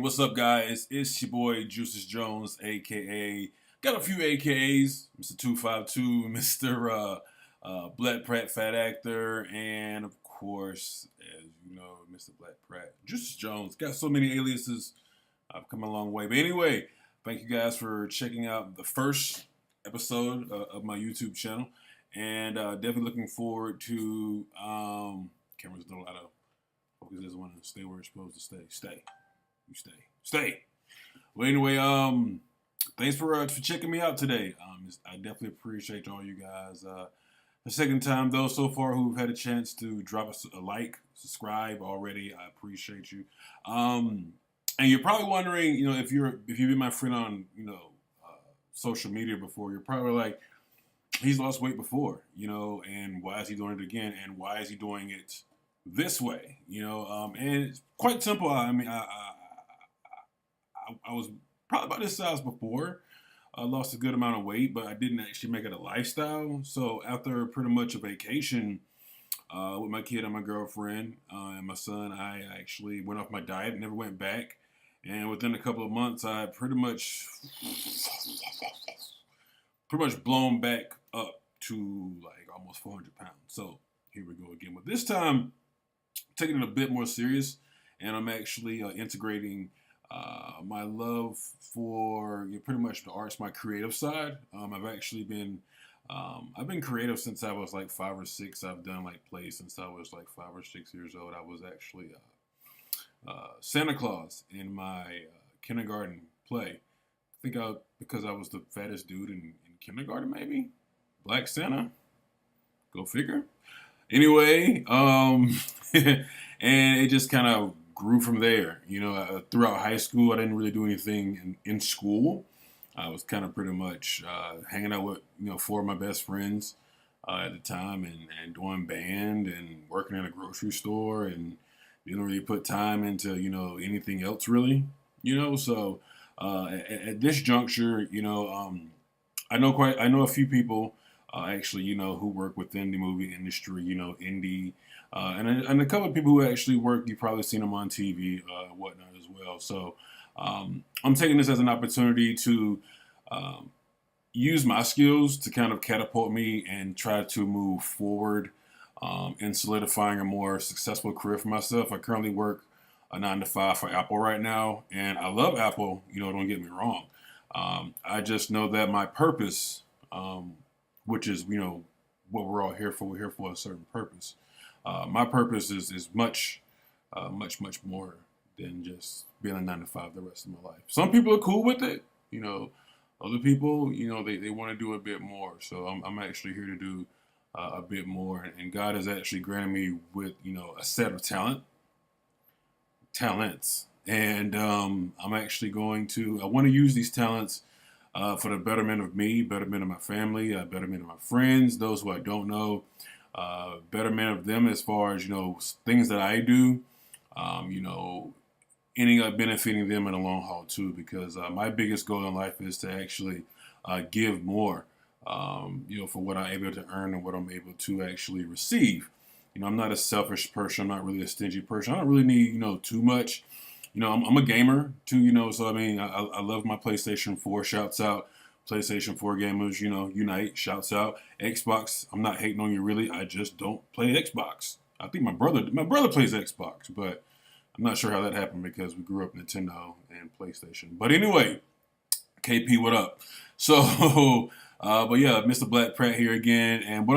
What's up, guys? It's your boy Juices Jones, aka got a few AKAs, Mr. 252, Mr. Black Pratt, fat actor, and of course, as you know, Mr. Black Pratt, Juices Jones. Got so many aliases. I've come a long way. But anyway, thank you guys for checking out the first episode of my YouTube channel, and definitely looking forward to. Camera's doing a lot of focus. Doesn't want to stay where it's supposed to stay. You stay. Well, anyway, thanks for checking me out today. I definitely appreciate all you guys. The second time though, so far who've had a chance to drop us a like, subscribe already. I appreciate you. And you're probably wondering, if you've been my friend on, social media before, you're probably like, he's lost weight before, and why is he doing it again? And why is he doing it this way? And it's quite simple. I was probably about this size before. I lost a good amount of weight, but I didn't actually make it a lifestyle. So after pretty much a vacation with my kid and my girlfriend and my son, I actually went off my diet, never went back. And within a couple of months, I pretty much blown back up to like almost 400 pounds. So here we go again. But this time, taking it a bit more serious, and I'm actually integrating my love for pretty much the arts, my creative side. I've been creative since I was like 5 or 6. I've done like plays since I was like 5 or 6 years old. I was actually Santa Claus in my kindergarten play. Because I was the fattest dude in kindergarten, maybe Black Santa. Go figure. Anyway, and it just kind of grew from there. Throughout high school, I didn't really do anything in school. I was kind of pretty much hanging out with, 4 of my best friends at the time and doing band and working in a grocery store and didn't really put time into, anything else really, So at this juncture, I know a few people actually, who work within the movie industry, indie, and a couple of people who actually work. You've probably seen them on TV, whatnot as well. So I'm taking this as an opportunity to use my skills to kind of catapult me and try to move forward in solidifying a more successful career for myself. I currently work a 9 to 5 for Apple right now, and I love Apple. Don't get me wrong. I just know that my purpose, which is what we're all here for. We're here for a certain purpose. My purpose is much more than just being a 9 to 5 the rest of my life. Some people are cool with it. Other people, they want to do a bit more. So I'm actually here to do a bit more, and God has actually granted me with a set of talents, and I'm actually I want to use these talents for the betterment of me, betterment of my family, betterment of my friends, those who I don't know, betterment of them as far as things that I do, ending up benefiting them in the long haul too. Because my biggest goal in life is to actually give more. For what I'm able to earn and what I'm able to actually receive. I'm not a selfish person. I'm not really a stingy person. I don't really need, too much. I'm a gamer too, so I love my PlayStation 4. Shouts out PlayStation 4 gamers, unite. Shouts out Xbox. I'm not hating on you really. I just don't play Xbox. I think my brother plays Xbox, but I'm not sure how that happened because we grew up Nintendo and PlayStation. But anyway, KP, what up? So, but yeah, Mr. Black Pratt here again, and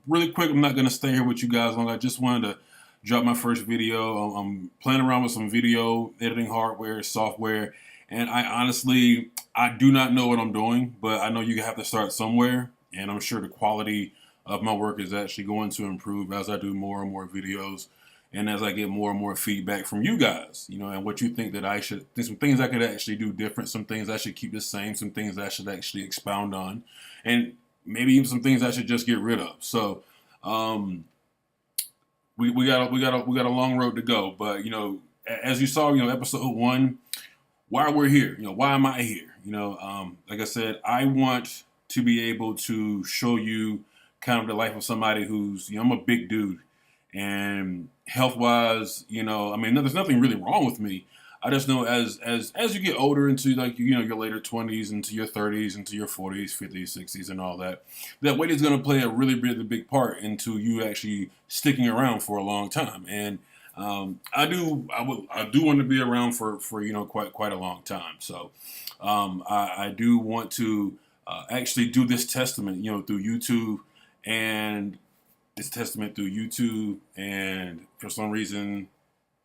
really quick, I'm not gonna stay here with you guys long. I just wanted to drop my first video. I'm playing around with some video editing hardware, software, and I do not know what I'm doing, but I know you have to start somewhere, and I'm sure the quality of my work is actually going to improve as I do more and more videos. And as I get more and more feedback from you guys, and what you think that there's some things I could actually do different, some things I should keep the same, some things I should actually expound on, and maybe even some things I should just get rid of. So, we got a long road to go, but as you saw, episode 1, why we're here, why am I here? Like I said, I want to be able to show you kind of the life of somebody who's, I'm a big dude. And health-wise, there's nothing really wrong with me. I just know as you get older into like your later 20s, into your 30s, into your 40s, 50s, 60s, and all that, that weight is going to play a really big part into you actually sticking around for a long time. And I do want to be around for quite a long time. So I do want to actually do this testament through YouTube, and this testament through YouTube, and for some reason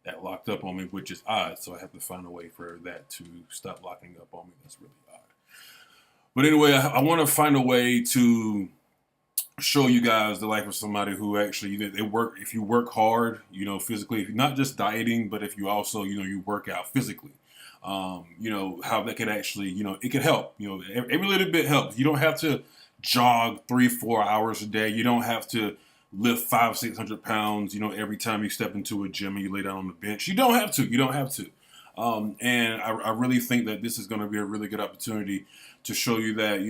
that locked up on me, which is odd. So I have to find a way for that to stop locking up on me. That's really odd. But anyway, I want to find a way to show you guys the life of somebody who actually they work. If you work hard, physically, if you're not just dieting, but if you also you work out physically, how that could actually it could help. Every little bit helps. You don't have to jog 3-4 hours a day. You don't have to lift 500-600 pounds, every time you step into a gym and you lay down on the bench. You don't have to. You don't have to. And I really think that this is going to be a really good opportunity to show you that,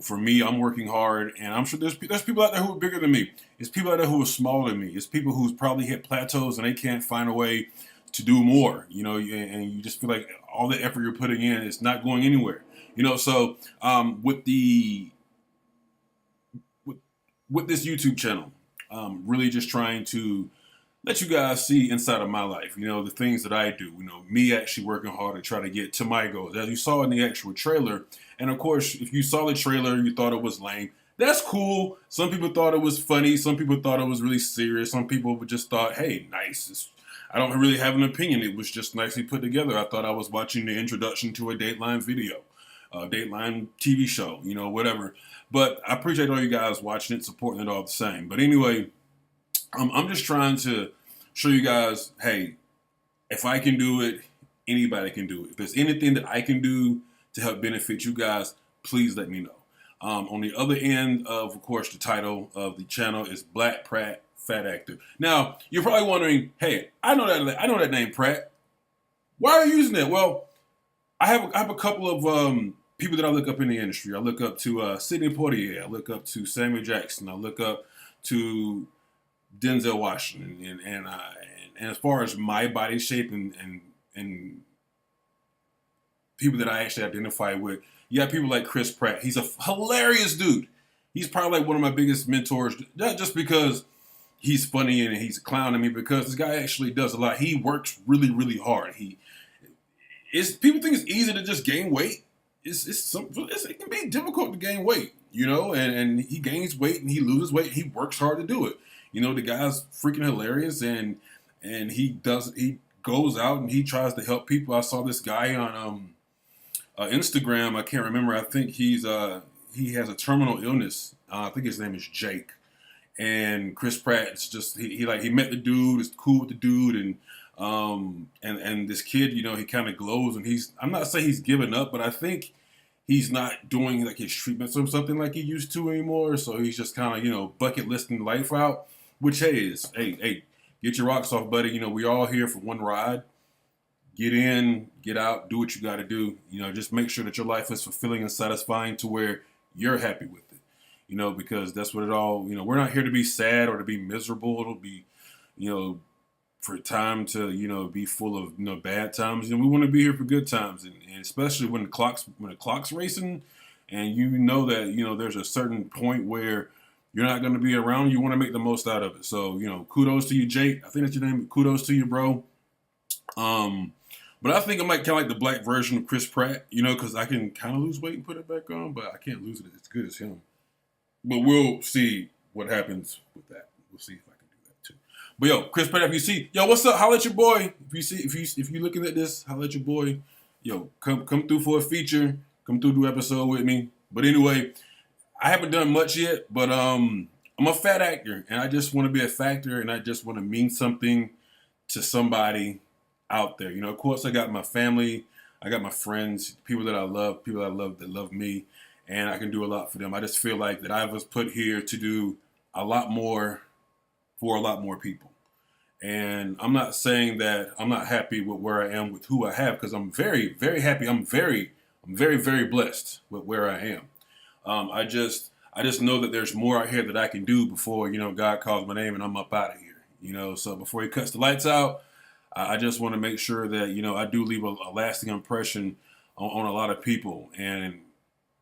for me, I'm working hard, and I'm sure there's people out there who are bigger than me. It's people out there who are smaller than me. It's people who's probably hit plateaus and they can't find a way to do more, and you just feel like all the effort you're putting in is not going anywhere, So with this YouTube channel, really just trying to let you guys see inside of my life, the things that I do, me actually working hard to try to get to my goals. As you saw in the actual trailer, and of course, if you saw the trailer, you thought it was lame. That's cool. Some people thought it was funny. Some people thought it was really serious. Some people just thought, hey, nice. I don't really have an opinion. It was just nicely put together. I thought I was watching the introduction to a Dateline video, Dateline TV show, whatever. But I appreciate all you guys watching it, supporting it all the same. But anyway, I'm just trying to show you guys, hey, if I can do it, anybody can do it. If there's anything that I can do to help benefit you guys, please let me know. On the other end of course, the title of the channel is Black Pratt, Fat Actor. Now, you're probably wondering, hey, I know that name, Pratt. Why are you using that? Well, I have a couple of people that I look up in the industry. I look up to Sidney Poitier. I look up to Samuel Jackson. I look up to Denzel Washington. And as far as my body shape and people that I actually identify with, you got people like Chris Pratt. He's a hilarious dude. He's probably like one of my biggest mentors, not just because he's funny and he's a clown to me, because this guy actually does a lot. He works really hard. People think it's easy to just gain weight. It can be difficult to gain weight, and he gains weight and he loses weight. He works hard to do it. The guy's freaking hilarious, and he goes out and he tries to help people. I saw this guy on Instagram. I can't remember. I think he has a terminal illness. I think his name is Jake. And Chris Pratt is just he met the dude, is cool with the dude, and this kid, he kind of glows, and I'm not saying he's given up, but I think he's not doing like his treatments or something like he used to anymore. So he's just kind of bucket listing life out, which hey, get your rocks off, buddy. We all here for one ride. Get in, get out, do what you got to do. Just make sure that your life is fulfilling and satisfying to where you're happy with it. Because that's what it all, we're not here to be sad or to be miserable. It'll be, for time to, be full of, bad times. We want to be here for good times. And especially when the clock's racing, and that, there's a certain point where you're not going to be around. You want to make the most out of it. So, kudos to you, Jake. I think that's your name. Kudos to you, bro. But I think I might kind of like the black version of Chris Pratt, because I can kind of lose weight and put it back on, but I can't lose it as good as him. But we'll see what happens with that. We'll see if I can do that too. But yo, Chris Pratt, if you see, what's up? Holla at your boy. If you're looking at this, holla at your boy. Yo, come through for a feature. Come through, do an episode with me. But anyway, I haven't done much yet, but I'm a fat actor, and I just want to be a factor, and I just want to mean something to somebody out there. Of course, I got my family, I got my friends, people that I love that love me, and I can do a lot for them. I just feel like that I was put here to do a lot more for a lot more people. And I'm not saying that I'm not happy with where I am with who I have, because I'm very, very happy. I'm very, very blessed with where I am. I just know that there's more out here that I can do before, God calls my name and I'm up out of here. So before he cuts the lights out, I just want to make sure that I do leave a lasting impression on a lot of people, and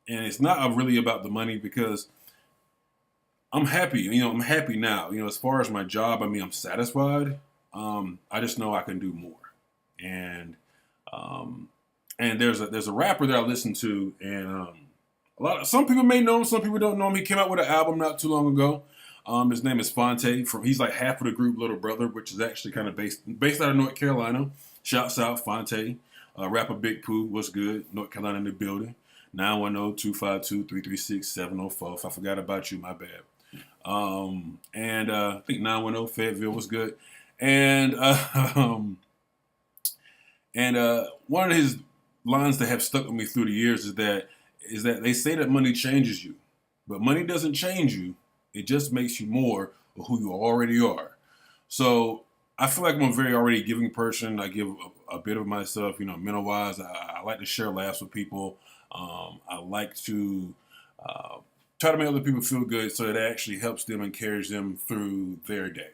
it's not really about the money because I'm happy. I'm happy now. As far as my job, I mean, I'm satisfied. I just know I can do more, and um, and there's a rapper that I listen to, and some people may know him, some people don't know him. He came out with an album not too long ago. His name is Phonte. He's like half of the group Little Brother, which is actually kind of based out of North Carolina. Shouts out Phonte. Rapper Big Pooh, what's good? North Carolina in the building. 910-252-336-704. If I forgot about you, my bad. And I think 910 Fayetteville was good. And one of his lines that have stuck with me through the years is that they say that money changes you, but money doesn't change you. It just makes you more of who you already are. So I feel like I'm a very already giving person. I give a bit of myself, mental wise. I like to share laughs with people. I like to try to make other people feel good so that it actually helps them and carries them through their day.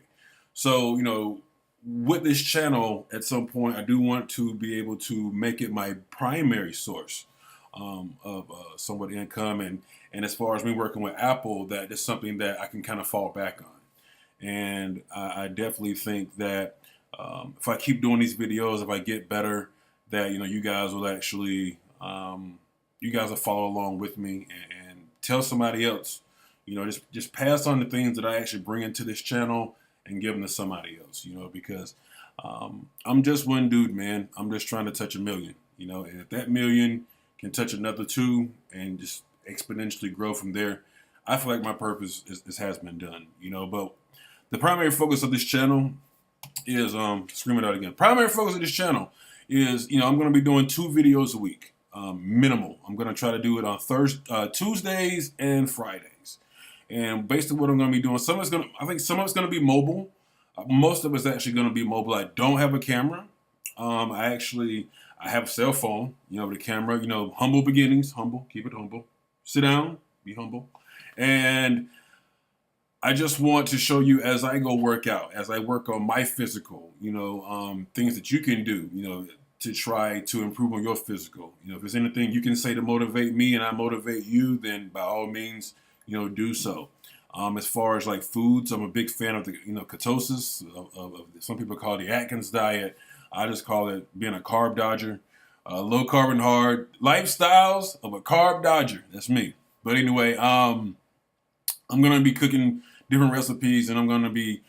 So, with this channel, at some point, I do want to be able to make it my primary source of somewhat income. And as far as me working with Apple, that is something that I can kind of fall back on. And I definitely think that if I keep doing these videos, if I get better, that, you guys will actually, you guys will follow along with me and tell somebody else, just pass on the things that I actually bring into this channel and give them to somebody else, because I'm just one dude, man. I'm just trying to touch 1 million, and if that 1 million can touch another 2 and just exponentially grow from there, I feel like my purpose has been done, but the primary focus of this channel is, scream it out again. Primary focus of this channel is, I'm going to be doing 2 videos a week, minimal. I'm going to try to do it on Tuesdays and Fridays. And based on what I'm going to be doing, I think some of it's going to be mobile. Most of it's actually going to be mobile. I don't have a camera. I have a cell phone, with a camera, humble beginnings, keep it humble. Sit down, be humble. And I just want to show you as I go work out, as I work on my physical, things that you can do, to try to improve on your physical. If there's anything you can say to motivate me and I motivate you, then by all means, do so. As far as like foods, I'm a big fan of the, ketosis, of some people call it the Atkins diet. I just call it being a carb dodger. Low carb and hard lifestyles of a carb dodger. That's me. But anyway, I'm going to be cooking different recipes, and I'm going to be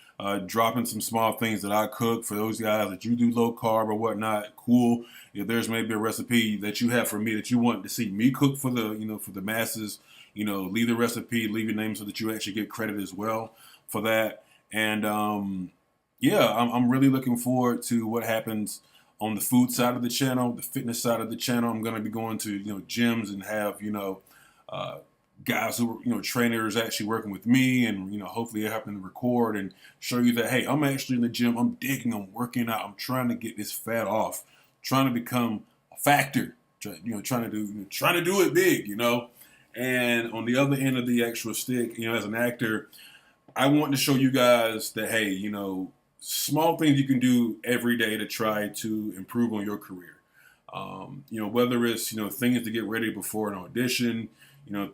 dropping some small things that I cook for those guys that you do low carb or whatnot. Cool. If there's maybe a recipe that you have for me that you want to see me cook for the, for the masses, leave the recipe, leave your name so that you actually get credit as well for that. And yeah, I'm really looking forward to what happens on the food side of the channel, the fitness side of the channel. I'm going to be going to, gyms and have, guys who are, trainers actually working with me, and, hopefully helping to record and show you that, hey, I'm actually in the gym. I'm digging, I'm working out. I'm trying to get this fat off, trying to become a factor, trying to do it big, And on the other end of the actual stick, as an actor, I want to show you guys that, hey, small things you can do every day to try to improve on your career. Whether it's, things to get ready before an audition,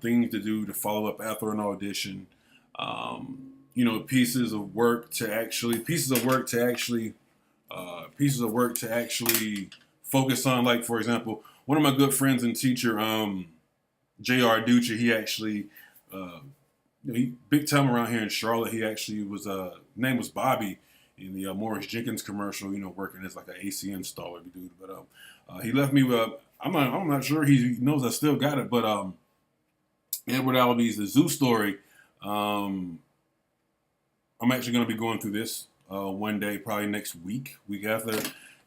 things to do to follow up after an audition, pieces of work to actually focus on. Like, for example, one of my good friends and teacher, J.R. Ducci, he actually, he big time around here in Charlotte. He actually was, name was Bobby in the Morris Jenkins commercial, working as like an AC installer dude. But he left me with, I'm not sure he knows I still got it, but Edward Albee's The Zoo Story. I'm actually going to be going through this one day, probably next week after,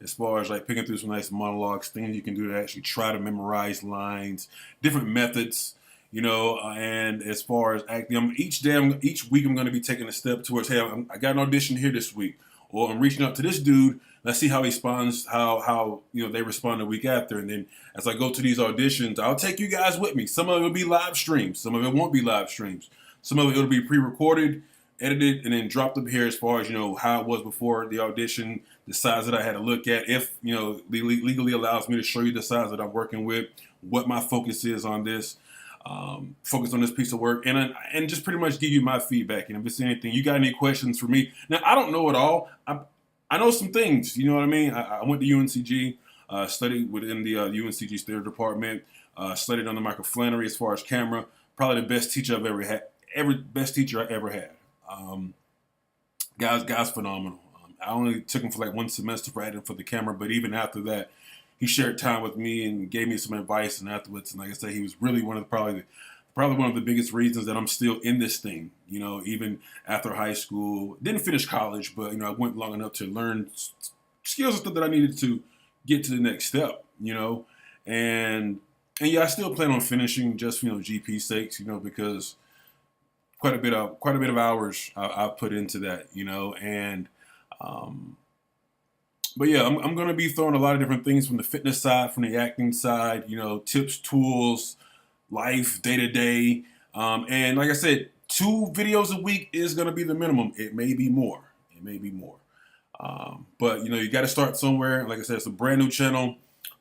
as far as like picking through some nice monologues, things you can do to actually try to memorize lines, different methods, and as far as acting, each week I'm going to be taking a step towards, hey, I got an audition here this week, or I'm reaching out to this dude. Let's see how he responds, how they respond the week after. And then as I go to these auditions, I'll take you guys with me. Some of it will be live streams. Some of it won't be live streams. Some of it will be pre-recorded edited and then dropped up here as far as, how it was before the audition, the size that I had to look at, if, legally allows me to show you the size that I'm working with, what my focus is on this, focus on this piece of work, and just pretty much give you my feedback. And if it's anything, you got any questions for me. Now, I don't know it all. I know some things, you know what I mean? I went to UNCG, studied within the UNCG's theater department, studied under Michael Flannery as far as camera. Probably the best teacher I've ever had, best teacher I ever had. Guy's phenomenal. I only took him for like one semester for acting for the camera, but even after that, he shared time with me and gave me some advice. And afterwards, and like I said, he was really probably one of the biggest reasons that I'm still in this thing. Even after high school, didn't finish college, but I went long enough to learn skills and stuff that I needed to get to the next step. And yeah, I still plan on finishing just GP sakes, because quite a bit of hours I've put into that, and but yeah, I'm going to be throwing a lot of different things from the fitness side, from the acting side, tips, tools, life, day to day, and like I said, 2 videos a week is going to be the minimum. It may be more. But you got to start somewhere. Like I said, it's a brand new channel.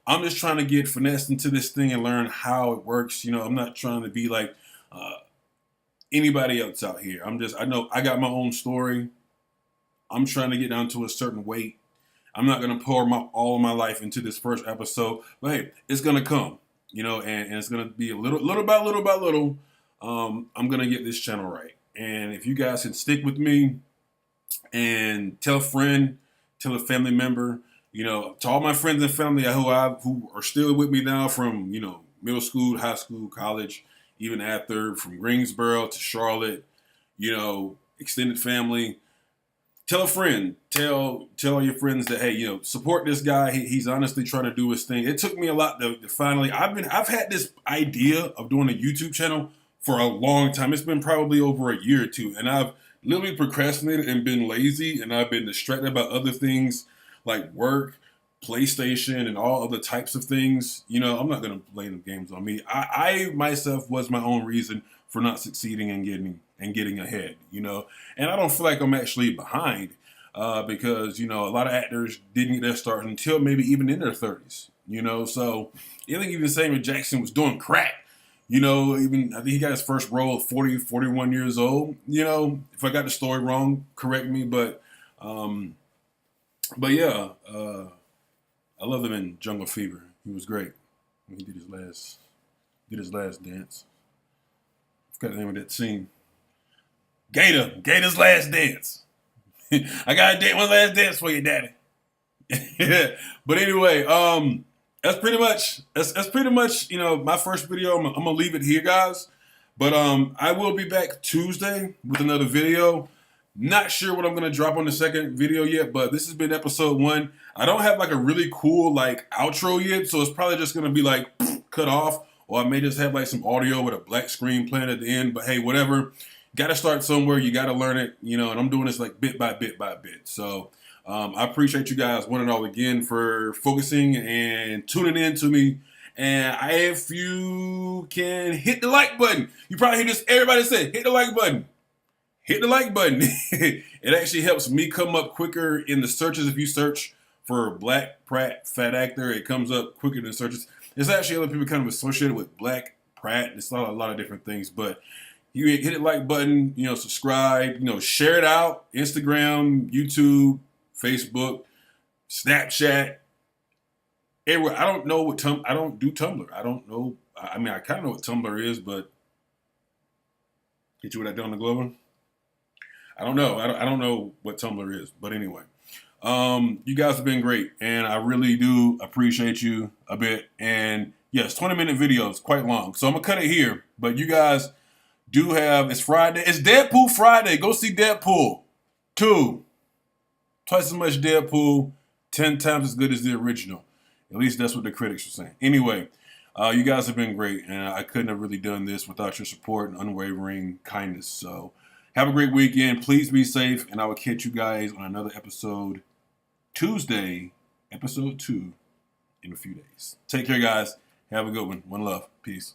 I'm just trying to get finessed into this thing and learn how it works. I'm not trying to be like anybody else out here. I know I got my own story. I'm trying to get down to a certain weight. I'm not going to pour all of my life into this first episode, but hey, it's going to come, and it's going to be little by little. I'm going to get this channel right. And if you guys can stick with me and tell a friend, tell a family member, to all my friends and family who are still with me now from, middle school, high school, college, even after, from Greensboro to Charlotte, extended family. Tell a friend, tell all your friends that, hey, support this guy. He's honestly trying to do his thing. It took me a lot to finally. I've had this idea of doing a YouTube channel for a long time. It's been probably over a year or two, and I've literally procrastinated and been lazy, and I've been distracted by other things like work, PlayStation, and all other types of things. I'm not gonna play the games on me. I myself was my own reason for not succeeding and getting ahead, and I don't feel like I'm actually behind, because, a lot of actors didn't get their start until maybe even in their 30s, so I think even Samuel Jackson was doing crack, even I think he got his first role at 40, 41 years old, if I got the story wrong, correct me, but yeah, I loved him in Jungle Fever. He was great. He did his last dance. I forgot the name of that scene. Gator's last dance. I got one last dance for you, daddy. But anyway, that's pretty much my first video. I'm gonna leave it here, guys. But I will be back Tuesday with another video. Not sure what I'm gonna drop on the second video yet, but this has been episode 1. I don't have like a really cool like outro yet, so it's probably just gonna be like cut off, or I may just have like some audio with a black screen playing at the end. But hey, whatever. Got to start somewhere. You got to learn it, and I'm doing this like bit by bit by bit. So I appreciate you guys one and all again for focusing and tuning in to me. And if you can hit the like button, you probably hear this. Everybody say, hit the like button. Hit the like button. It actually helps me come up quicker in the searches. If you search for Black Pratt Fat Actor, it comes up quicker than searches. There's actually other people kind of associated with Black Pratt. It's a lot of different things, but you hit the like button, subscribe, share it out. Instagram, YouTube, Facebook, Snapchat, everywhere. I don't know what I don't do Tumblr. I don't know. I mean, I kind of know what Tumblr is, but get you what I did on the Glover? I don't know. I don't know what Tumblr is, but anyway. You guys have been great, and I really do appreciate you a bit. And yes, 20-minute videos, quite long. So I'm going to cut it here, but you guys do it's Friday. It's Deadpool Friday. Go see Deadpool 2. Twice as much Deadpool, 10 times as good as the original. At least that's what the critics are saying. Anyway, you guys have been great, and I couldn't have really done this without your support and unwavering kindness. So have a great weekend. Please be safe, and I will catch you guys on another episode Tuesday, episode 2, in a few days. Take care, guys. Have a good one. One love. Peace.